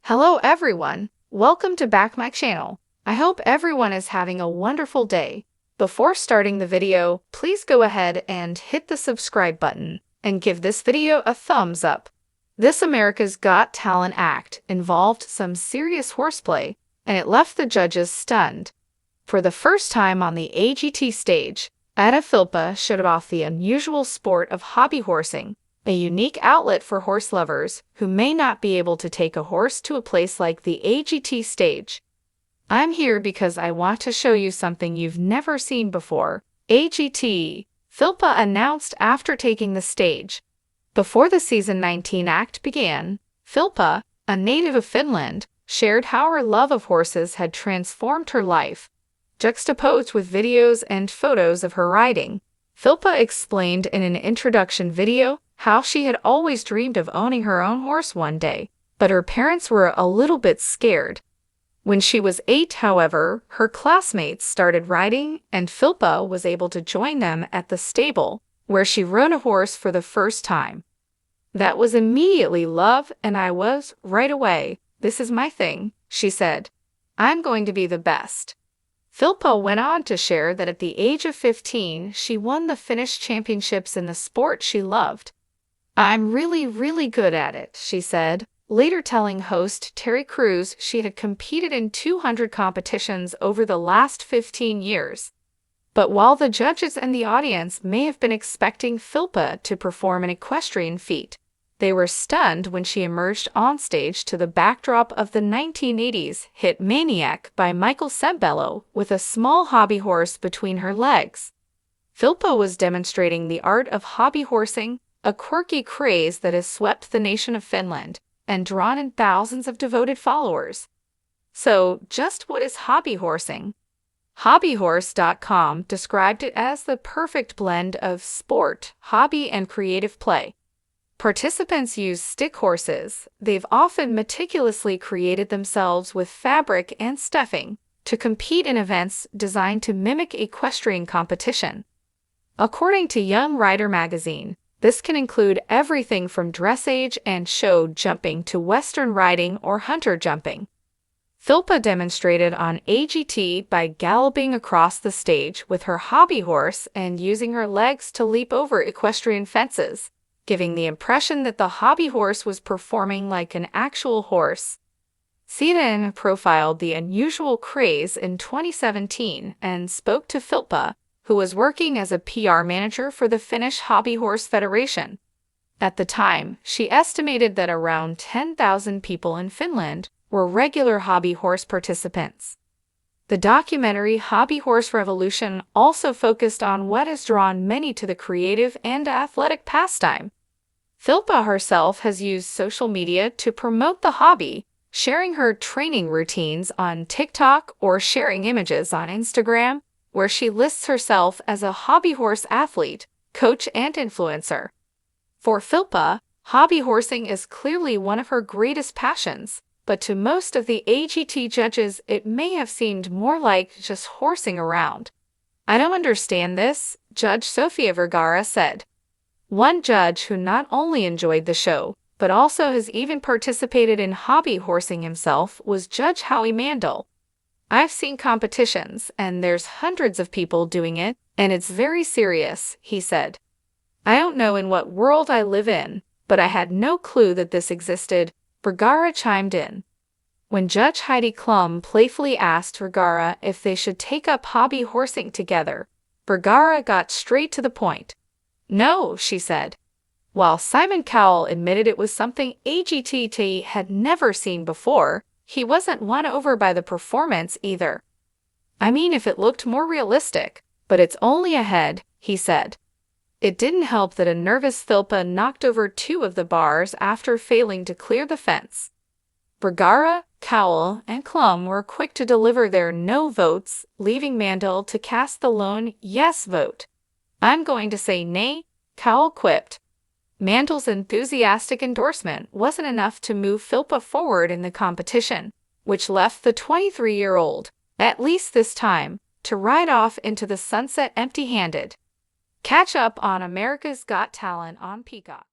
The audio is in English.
Hello everyone, welcome to back my channel. I hope everyone is having a wonderful day. Before starting the video, please go ahead and hit the subscribe button and give this video a thumbs up. This America's Got Talent act involved some serious horseplay, and it left the judges stunned. For the first time on the AGT stage, Philippa showed off the unusual sport of hobby horsing, a unique outlet for horse lovers who may not be able to take a horse to a place like the AGT stage. I'm here because I want to show you something you've never seen before. AGT, Philippa announced after taking the stage. Before the season 19 act began, Philippa, a native of Finland, shared how her love of horses had transformed her life. Juxtaposed with videos and photos of her riding, Philippa explained in an introduction video how she had always dreamed of owning her own horse one day, but her parents were a little bit scared. When she was 8, however, her classmates started riding, and Philippa was able to join them at the stable, where she rode a horse for the first time. That was immediately love, and I was, right away, this is my thing, she said. I'm going to be the best. Philippa went on to share that at the age of 15, she won the Finnish championships in the sport she loved. I'm really good at it, she said, later telling host Terry Crews she had competed in 200 competitions over the last 15 years. But while the judges and the audience may have been expecting Philippa to perform an equestrian feat, they were stunned when she emerged on stage to the backdrop of the 1980s hit Maniac by Michael Sembello with a small hobby horse between her legs. Philippa was demonstrating the art of hobby horsing, a quirky craze that has swept the nation of Finland and drawn in thousands of devoted followers. So, just what is hobby horsing? Hobbyhorse.com described it as the perfect blend of sport, hobby, and creative play. Participants use stick horses. They've often meticulously created themselves with fabric and stuffing to compete in events designed to mimic equestrian competition. According to Young Rider magazine, this can include everything from dressage and show jumping to western riding or hunter jumping. Philippa demonstrated on AGT by galloping across the stage with her hobby horse and using her legs to leap over equestrian fences, giving the impression that the hobby horse was performing like an actual horse. CNN profiled the unusual craze in 2017 and spoke to Philippa, who was working as a PR manager for the Finnish Hobby Horse Federation. At the time, she estimated that around 10,000 people in Finland were regular hobby horse participants. The documentary Hobby Horse Revolution also focused on what has drawn many to the creative and athletic pastime. Philippa herself has used social media to promote the hobby, sharing her training routines on TikTok or sharing images on Instagram, where she lists herself as a hobby horse athlete, coach, and influencer. For Philippa, hobby horsing is clearly one of her greatest passions, but to most of the AGT judges it may have seemed more like just horsing around. I don't understand this, Judge Sofia Vergara said. One judge who not only enjoyed the show, but also has even participated in hobby horsing himself was Judge Howie Mandel. I've seen competitions, and there's hundreds of people doing it, and it's very serious, he said. I don't know in what world I live in, but I had no clue that this existed, Vergara chimed in. When Judge Heidi Klum playfully asked Vergara if they should take up hobby horsing together, Vergara got straight to the point. No, she said. While Simon Cowell admitted it was something AGT had never seen before, he wasn't won over by the performance either. I mean, if it looked more realistic, but it's only a head, he said. It didn't help that a nervous Philippa knocked over 2 of the bars after failing to clear the fence. Vergara, Cowell, and Klum were quick to deliver their no votes, leaving Mandel to cast the lone yes vote. I'm going to say nay, Cowell quipped. Mandel's enthusiastic endorsement wasn't enough to move Philippa forward in the competition, which left the 23-year-old, at least this time, to ride off into the sunset empty-handed. Catch up on America's Got Talent on Peacock.